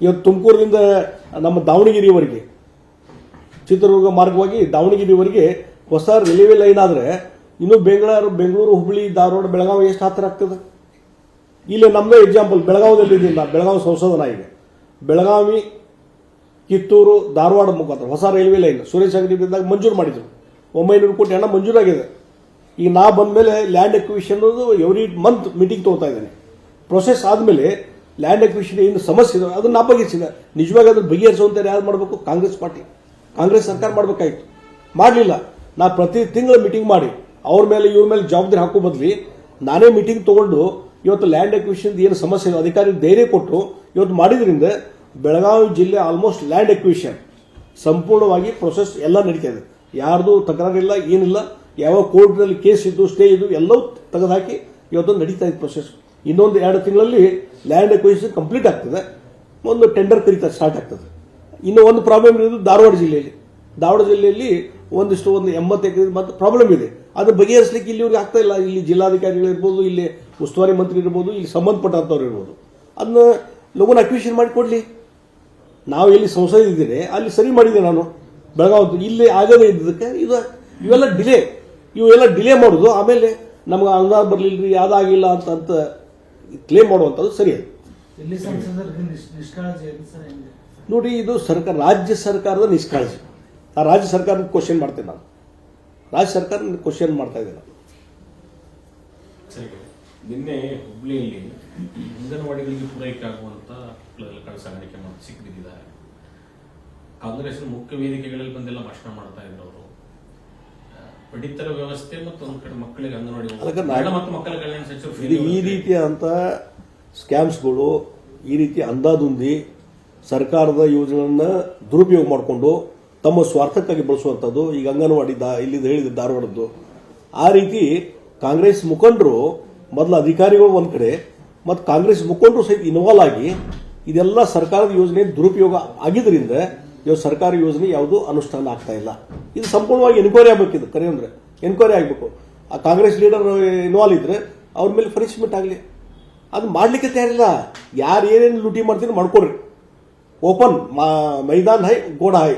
ಇವತ್ತು ತುಮಕೂರಿನಿಂದ ನಮ್ಮ ದಾವಣಗೆರೆಯವರೆಗೆ, ಚಿತ್ರದುರ್ಗ ಮಾರ್ಗವಾಗಿ ದಾವಣಗೆರೆಯವರೆಗೆ ಹೊಸ ರೈಲ್ವೆ ಲೈನ್ ಆದರೆ ಇನ್ನು ಬೆಂಗಳೂರು ಹುಬ್ಬಳ್ಳಿ ಧಾರವಾಡ ಬೆಳಗಾವಿ ಎಷ್ಟು ಹತ್ತಿರ ಆಗ್ತದೆ? ಇಲ್ಲಿ ನಮ್ಮದೇ ಎಕ್ಸಾಂಪಲ್ ಬೆಳಗಾವದಲ್ಲಿ ಇದ್ದೀನಿ ನಾನು, ಬೆಳಗಾವಿ ಸಂಶೋಧನಾ ಇದೆ. ಬೆಳಗಾವಿ ಕಿತ್ತೂರು ಧಾರವಾಡ ಮುಖಾಂತರ ಹೊಸ ರೈಲ್ವೆ ಲೈನ್ ಸುರೇಶ್ ಅಂಗಡಿದಾಗ ಮಂಜೂರು ಮಾಡಿದ್ರು. 900 ಕೋಟಿ ಹಣ ಮಂಜೂರಾಗಿದೆ. ಈಗ ನಾ ಬಂದ ಮೇಲೆ land acquisition every month meeting ತೊಗೊತಾ ಇದ್ದೇನೆ. ಪ್ರೊಸೆಸ್ ಆದಮೇಲೆ ಲ್ಯಾಂಡ್ ಎಕ್ವಿಷನ್ ಏನು ಸಮಸ್ಯೆ ಇದೆ ಅದನ್ನು ನಾ ಬಗೆಹರಿಸಿದೆ. ನಿಜವಾಗಿ ಅದನ್ನು ಬಗೆಹರಿಸುವಂತ ಯಾರು ಮಾಡಬೇಕು? ಕಾಂಗ್ರೆಸ್ ಪಾರ್ಟಿ, ಕಾಂಗ್ರೆಸ್ ಸರ್ಕಾರ ಮಾಡಬೇಕಾಗಿತ್ತು, ಮಾಡಲಿಲ್ಲ. ನಾ ಪ್ರತಿ ತಿಂಗಳು ಮೀಟಿಂಗ್ ಮಾಡಿ ಅವ್ರ ಮೇಲೆ ಇವ್ರ ಮೇಲೆ ಜವಾಬ್ದಾರಿ ಹಾಕೋ ಬದಲಿ ನಾನೇ ಮೀಟಿಂಗ್ ತಗೊಂಡು ಇವತ್ತು ಲ್ಯಾಂಡ್ ಎಕ್ವಿಷನ್ ಏನು ಸಮಸ್ಯೆ ಇದೆ ಅಧಿಕಾರಿ ಧೈರ್ಯ ಕೊಟ್ಟು ಇವತ್ತು ಮಾಡಿದ್ರಿಂದ ಬೆಳಗಾವಿ ಜಿಲ್ಲೆ ಆಲ್ಮೋಸ್ಟ್ ಲ್ಯಾಂಡ್ ಎಕ್ವಿಷನ್ ಸಂಪೂರ್ಣವಾಗಿ ಪ್ರೊಸೆಸ್ ಎಲ್ಲ ನಡೀತಾ ಇದೆ. ಯಾರ್ದು ತಕರಾರಿಲ್ಲ, ಏನಿಲ್ಲ. ಯಾವ ಕೋರ್ಟ್ನಲ್ಲಿ ಕೇಸ್ ಇದ್ದು ಸ್ಟೇ ಇದ್ದು ಎಲ್ಲವೂ ತೆಗೆದುಹಾಕಿ ಇವತ್ತು ನಡೀತಾ ಇದೆ ಪ್ರೊಸೆಸ್. ಇನ್ನೊಂದು 2 ತಿಂಗಳಲ್ಲಿ ಲ್ಯಾಂಡ್ ಎಕ್ವಿಷನ್ ಕಂಪ್ಲೀಟ್ ಆಗ್ತದೆ. ಒಂದು ಟೆಂಡರ್ ಕರೀತಾ ಸ್ಟಾರ್ಟ್ ಆಗ್ತದೆ. ಇನ್ನು ಒಂದು ಪ್ರಾಬ್ಲಮ್ ಇರೋದು ಧಾರವಾಡ ಜಿಲ್ಲೆಯಲ್ಲಿ ಒಂದು 80 ಎಕರೆ ಮತ್ತು ಪ್ರಾಬ್ಲಮ್ ಇದೆ. ಅದು ಬಗೆಹರಿಸಲಿಕ್ಕೆ ಇಲ್ಲಿವ್ರಿಗೆ ಆಗ್ತಾ ಇಲ್ಲ. ಇಲ್ಲಿ ಜಿಲ್ಲಾಧಿಕಾರಿಗಳಿರ್ಬೋದು, ಇಲ್ಲಿ ಉಸ್ತುವಾರಿ ಮಂತ್ರಿ ಇರ್ಬೋದು, ಇಲ್ಲಿ ಸಂಬಂಧಪಟ್ಟಂಥವ್ರು ಇರ್ಬೋದು, ಅದನ್ನ ಲಘುನ ಅಕ್ವಿಷನ್ ಮಾಡಿಕೊಡ್ಲಿ. ನಾವು ಎಲ್ಲಿ ಸಂಸದ ಇದ್ದೀರಿ ಅಲ್ಲಿ ಸರಿ ಮಾಡಿದೆ ನಾನು ಬೆಳಗಾವಿ. ಇಲ್ಲಿ ಆಗದೇ ಇದ್ದದಕ್ಕೆ ಇವೆಲ್ಲ ಡಿಲೇ ಮಾಡೋದು, ಆಮೇಲೆ ನಮ್ಗೆ ಅನುದಾನ ಬರಲಿಲ್ಲರಿ ಅದಾಗಿಲ್ಲ ಅಂತ ಕ್ಲೇಮ್ ಮಾಡುವಂಥದ್ದು ಸರಿ. ನೋಡಿ, ಇದು ರಾಜ್ಯ ಸರ್ಕಾರದ ನಿಷ್ಕಾಳಜಿ. ಆ ರಾಜ್ಯ ಸರ್ಕಾರದ ಕ್ವಶನ್ ಮಾಡ್ತೇನೆ ನಾನು, ರಾಜ್ಯ ಸರ್ಕಾರ ಕ್ವಶನ್ ಮಾಡ್ತಾ ಇದ್ದೇನೆ. ನಿನ್ನೆ ಹುಬ್ಳಿಯಲ್ಲಿ ಅಂಗನವಾಡಿಗಳಿಗೆ ಪೂರೈಕೆ ಆಗುವಂತ ಸಾಗಾಣಿಕೆ ಸಿಕ್ಕಿದ್ದಾರೆ. ಕಾಂಗ್ರೆಸ್ ಮುಖ್ಯ ವೇದಿಕೆಗಳಲ್ಲಿ ಬಂದೆಲ್ಲ ಭಾಷಣ ಮಾಡ್ತಾ ಇದ್ರು ಅವರು. ಪಡಿತರ ವ್ಯವಸ್ಥೆ ಮತ್ತು ಒಂದು ಕಡೆ ಮಕ್ಕಳಿಗೆ ಅಂಗನವಾಡಿ ಮತ್ತು ಮಕ್ಕಳ ಕಲ್ಯಾಣ ಸಚಿವರು ಈ ರೀತಿಯಾದಂಥ ಸ್ಕ್ಯಾಮ್ಸ್ಗಳು, ಈ ರೀತಿ ಅಂದಾದುಂದಿ ಸರ್ಕಾರದ ಯೋಜನೆಗಳನ್ನ ದುರುಪಯೋಗ ಮಾಡಿಕೊಂಡು ತಮ್ಮ ಸ್ವಾರ್ಥಕ್ಕಾಗಿ ಬಳಸುವಂಥದ್ದು. ಈಗ ಅಂಗನವಾಡಿ ಇಲ್ಲಿಂದ ಹೇಳಿದ ಧಾರವಾಡದ್ದು ಆ ರೀತಿ ಕಾಂಗ್ರೆಸ್ ಮುಖಂಡರು ಮೊದಲು ಅಧಿಕಾರಿಗಳು ಒಂದು ಕಡೆ ಮತ್ತು ಕಾಂಗ್ರೆಸ್ ಮುಖಂಡರು ಸಹಿತ ಇನ್ವಾಲ್ವ್ ಆಗಿ ಇದೆಲ್ಲ ಸರ್ಕಾರದ ಯೋಜನೆ ದುರುಪಯೋಗ ಆಗಿದ್ದರಿಂದ ಇವತ್ತು ಸರ್ಕಾರಿ ಯೋಜನೆ ಯಾವುದೂ ಅನುಷ್ಠಾನ ಆಗ್ತಾ ಇಲ್ಲ. ಇದು ಸಂಪೂರ್ಣವಾಗಿ ಎನ್ಕ್ವೈರಿ ಆಗಬೇಕು. ಇದು ಕರೆ ಅಂದರೆ ಎನ್ಕ್ವೈರಿ ಆಗಬೇಕು. ಆ ಕಾಂಗ್ರೆಸ್ ಲೀಡರ್ ಇನ್ವಾಲ್ವ್ ಇದ್ರೆ ಅವ್ರ ಮೇಲೆ ಪನಿಷ್ಮೆಂಟ್ ಆಗಲಿ. ಅದು ಮಾಡಲಿಕ್ಕೆ ತಯಾರಿಲ್ಲ. ಯಾರು ಏನೇನು ಲೂಟಿ ಮಾಡ್ತೀನಿ ಮಾಡ್ಕೊಡ್ರಿ. ಓಪನ್ ಮೈದಾನ ಹೈ, ಗೋಡ ಹೈ.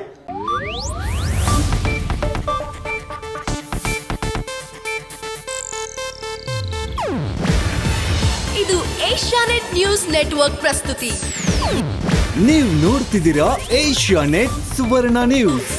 ಇದು ಏಷ್ಯಾನೆಟ್ ನ್ಯೂಸ್ ನೆಟ್ವರ್ಕ್ ಪ್ರಸ್ತುತಿ. ನೀವು ನೋಡ್ತಿದ್ದೀರಾ ಏಷ್ಯಾನೆಟ್ ಸುವರ್ಣ ನ್ಯೂಸ್.